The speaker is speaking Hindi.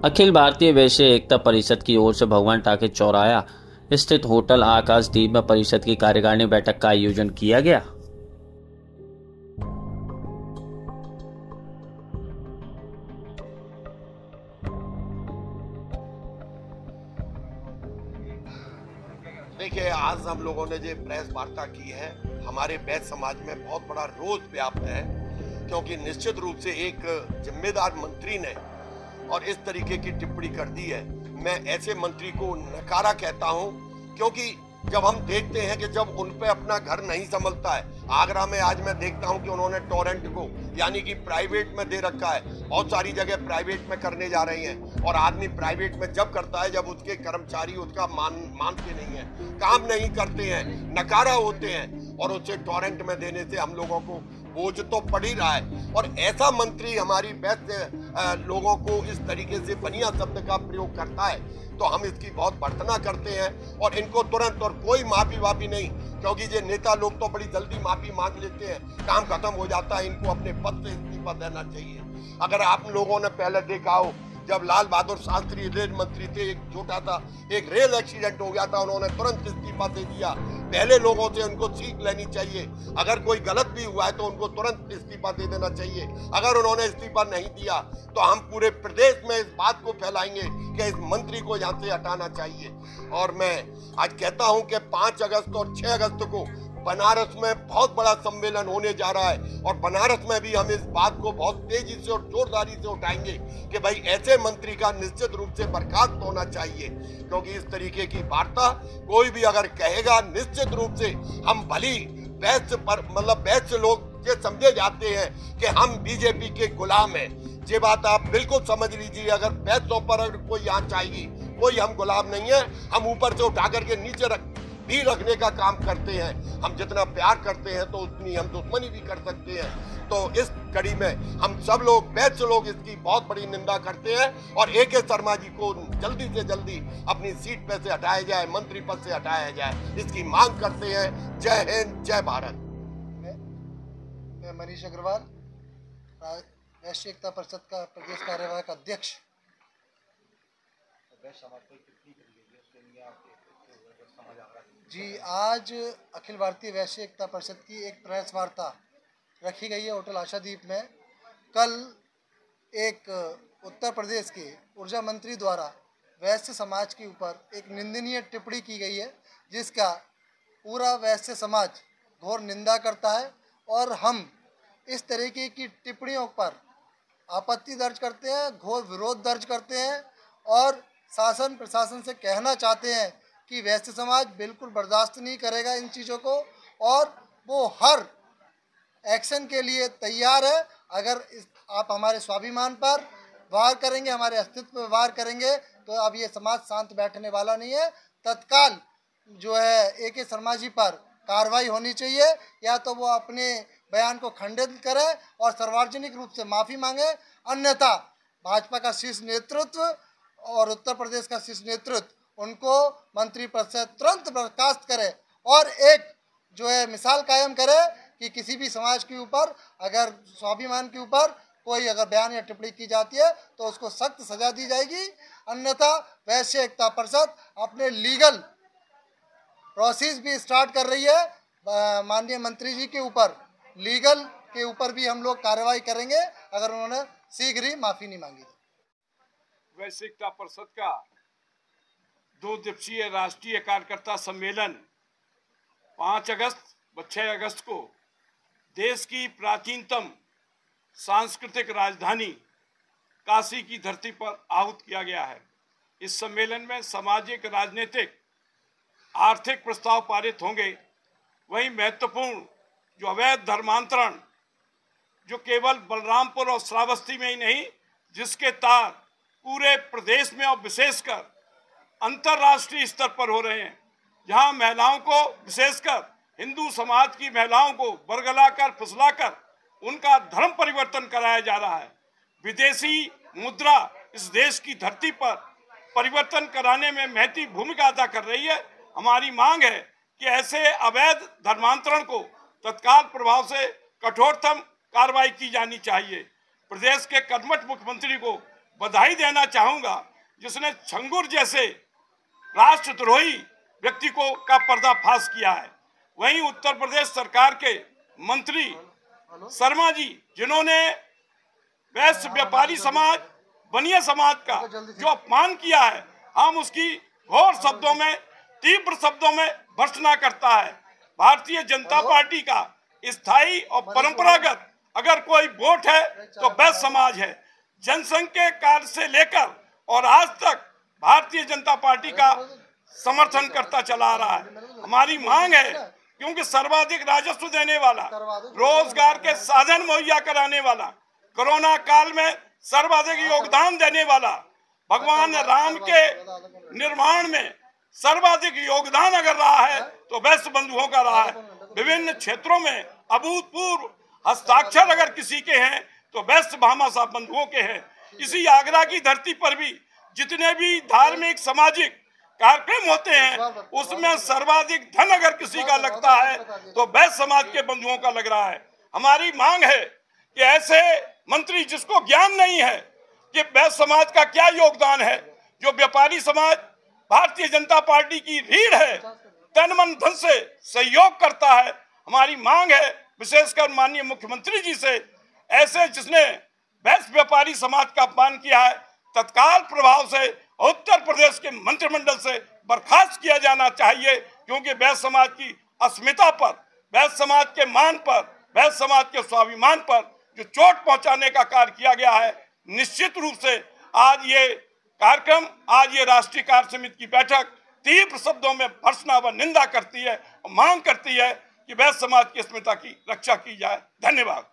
अखिल भारतीय वैश्य एकता परिषद की ओर से भगवान टाके चौराहा स्थित होटल आकाशदीप में परिषद की कार्यकारिणी बैठक का आयोजन किया गया। देखिए, आज हम लोगों ने जो प्रेस वार्ता की है, हमारे वैश्य समाज में बहुत बड़ा रोष व्याप्त है, क्योंकि निश्चित रूप से एक जिम्मेदार मंत्री ने और इस तरीके की टिप्पणी कर दी है। मैं ऐसे मंत्री को नकारा कहता हूं, क्योंकि जब हम देखते हैं कि जब उन पे अपना घर नहीं संभलता है, आगरा में आज मैं देखता हूं कि उन्होंने टोरेंट को यानी कि प्राइवेट में दे रखा है। बहुत सारी जगह प्राइवेट में करने जा रही हैं, और आदमी प्राइवेट में जब करता है जब उसके कर्मचारी उसका मानते नहीं है, काम नहीं करते हैं, नकारा होते हैं, और उसे टोरेंट में देने से हम लोगों को बोझ तो पड़ ही रहा है। और ऐसा मंत्री हमारी वैश्य लोगों को इस तरीके से बनिया शब्द का प्रयोग करता है, तो हम इसकी बहुत भर्त्सना करते हैं। और इनको तुरंत और कोई माफी वाफी नहीं, क्योंकि ये नेता लोग तो बड़ी जल्दी माफी मांग लेते हैं, काम खत्म हो जाता है। इनको अपने पद से इस्तीफा देना चाहिए। अगर आप लोगों ने पहले देखा हो, जब लाल बहादुर शास्त्री रेल मंत्री थे, एक छोटा सा एक रेल एक्सीडेंट हो गया था, उन्होंने तुरंत इस्तीफा दे दिया। पहले लोगों से उनको सीख लेनी चाहिए। अगर कोई गलत भी हुआ है तो उनको तुरंत इस्तीफा दे देना चाहिए। अगर उन्होंने इस्तीफा नहीं दिया तो हम पूरे प्रदेश में इस बात को फैलाएंगे कि इस मंत्री को यहाँ से हटाना चाहिए। और मैं आज कहता हूँ कि 5 अगस्त और 6 अगस्त को बनारस में बहुत बड़ा सम्मेलन होने जा रहा है, और बनारस में भी हम इस बात को बहुत तेजी से और जोरदारी से उठाएंगे कि भाई ऐसे मंत्री का निश्चित रूप से बर्खास्त होना चाहिए। क्योंकि इस तरीके की वार्ता कोई भी अगर कहेगा, निश्चित रूप से हम भली वैश्य पर वैश्य लोग ये समझे जाते हैं कि हम बीजेपी के गुलाम हैं। ये बात आप बिल्कुल समझ लीजिए। अगर वैश्यों पर अगर कोई यहाँ चाहिए, कोई हम गुलाम नहीं है। हम ऊपर से उठा करके नीचे भी रखने का काम करते हैं। हम जितना प्यार करते हैं तो उतनी हम दुश्मनी भी कर सकते हैं। तो इस कड़ी में हम सब लोग वैश्य लोग इसकी बहुत बड़ी निंदा करते हैं, और AK शर्मा जी को जल्दी से जल्दी अपनी सीट पे से हटाया जाए, मंत्री पद से हटाया जाए, इसकी मांग करते हैं। जय हिंद, जय भारत। मैं मनीष अग्रवाल, वैश्य एकता परिषद का प्रदेश कार्यवाहक अध्यक्ष। जी, आज अखिल भारतीय वैश्य एकता परिषद की एक प्रेस वार्ता रखी गई है होटल आशादीप में। कल एक उत्तर प्रदेश के ऊर्जा मंत्री द्वारा वैश्य समाज के ऊपर एक निंदनीय टिप्पणी की गई है, जिसका पूरा वैश्य समाज घोर निंदा करता है। और हम इस तरीके की टिप्पणियों पर आपत्ति दर्ज करते हैं, घोर विरोध दर्ज करते हैं, और शासन प्रशासन से कहना चाहते हैं कि वैश्य समाज बिल्कुल बर्दाश्त नहीं करेगा इन चीज़ों को, और वो हर एक्शन के लिए तैयार है। अगर आप हमारे स्वाभिमान पर वार करेंगे, हमारे अस्तित्व पर वार करेंगे, तो अब ये समाज शांत बैठने वाला नहीं है। तत्काल जो है AK शर्मा जी पर कार्रवाई होनी चाहिए, या तो वो अपने बयान को खंडित करें और सार्वजनिक रूप से माफ़ी मांगे, अन्यथा भाजपा का शीर्ष नेतृत्व और उत्तर प्रदेश का शीर्ष नेतृत्व उनको मंत्री पद से तुरंत बर्खास्त करे, और एक जो है मिसाल कायम करे कि किसी भी समाज के ऊपर अगर स्वाभिमान के ऊपर कोई अगर बयान या टिप्पणी की जाती है तो उसको सख्त सजा दी जाएगी। अन्यथा वैश्य एकता परिषद अपने लीगल प्रोसेस भी स्टार्ट कर रही है। माननीय मंत्री जी के ऊपर लीगल के ऊपर भी हम लोग कार्रवाई करेंगे अगर उन्होंने शीघ्र ही माफ़ी नहीं मांगी। वैश्य एकता परिषद का 2 दिवसीय राष्ट्रीय कार्यकर्ता सम्मेलन 5 अगस्त व 6 अगस्त को देश की प्राचीनतम सांस्कृतिक राजधानी काशी की धरती पर आहूत किया गया है। इस सम्मेलन में सामाजिक, राजनीतिक, आर्थिक प्रस्ताव पारित होंगे। वहीं महत्वपूर्ण जो अवैध धर्मांतरण जो केवल बलरामपुर और श्रावस्ती में ही नहीं, जिसके तार पूरे प्रदेश में और विशेषकर अंतर्राष्ट्रीय स्तर पर हो रहे हैं, जहां महिलाओं को, विशेषकर हिंदू समाज की महिलाओं को बरगलाकर, फुसलाकर उनका धर्म परिवर्तन कराया जा रहा है। विदेशी मुद्रा इस देश की धरती पर परिवर्तन कराने में महती भूमिका अदा कर रही है। हमारी मांग है कि ऐसे अवैध धर्मांतरण को तत्काल प्रभाव से कठोरतम कार्रवाई की जानी चाहिए। प्रदेश के कर्मठ मुख्यमंत्री को बधाई देना चाहूंगा जिसने छंगुर जैसे राष्ट्रद्रोही व्यक्ति का पर्दाफाश किया है। वहीं उत्तर प्रदेश सरकार के मंत्री शर्मा जी, जिन्होंने वैश्य व्यापारी समाज, बनिया समाज का जो अपमान किया है, हम उसकी घोर शब्दों में, तीव्र शब्दों में भर्त्सना करता है। भारतीय जनता पार्टी का स्थायी और परंपरागत अगर कोई वोट है तो वैश्य समाज है। जनसंघ के काल से लेकर और आज तक भारतीय जनता पार्टी का समर्थन करता चला आ रहा है। हमारी मांग है, क्योंकि सर्वाधिक राजस्व देने वाला, रोजगार के साधन मुहैया कराने वाला, कोरोना काल में सर्वाधिक योगदान देने वाला, भगवान राम के निर्माण में सर्वाधिक योगदान अगर रहा है तो वैश्य बंधुओं का रहा है। विभिन्न क्षेत्रों में अभूतपूर्व हस्ताक्षर अगर किसी के हैं तो वैश्य भामाशाह बंधुओं के हैं। इसी आगरा की धरती पर भी जितने भी धार्मिक सामाजिक कार्यक्रम होते हैं उसमें सर्वाधिक धन अगर किसी का लगता है तो वैश्य समाज के बंधुओं का लग रहा है। हमारी मांग है कि ऐसे मंत्री जिसको ज्ञान नहीं है कि वैश्य समाज का क्या योगदान है, जो व्यापारी समाज भारतीय जनता पार्टी की रीढ़ है, तन मन धन से सहयोग करता है। हमारी मांग है विशेषकर माननीय मुख्यमंत्री जी से, ऐसे जिसने वैश्य व्यापारी समाज का अपमान किया है तत्काल प्रभाव से उत्तर प्रदेश के मंत्रिमंडल से बर्खास्त किया जाना चाहिए, क्योंकि वैश्य समाज की अस्मिता पर, वैश्य समाज के मान पर, वैश्य समाज के स्वाभिमान पर जो चोट पहुंचाने का कार्य किया गया है, निश्चित रूप से आज ये कार्यक्रम, आज ये राष्ट्रीय कार्य समिति की बैठक तीव्र शब्दों में भर्त्सना व निंदा करती है और मांग करती है कि वैश्य समाज की अस्मिता की रक्षा की जाए। धन्यवाद।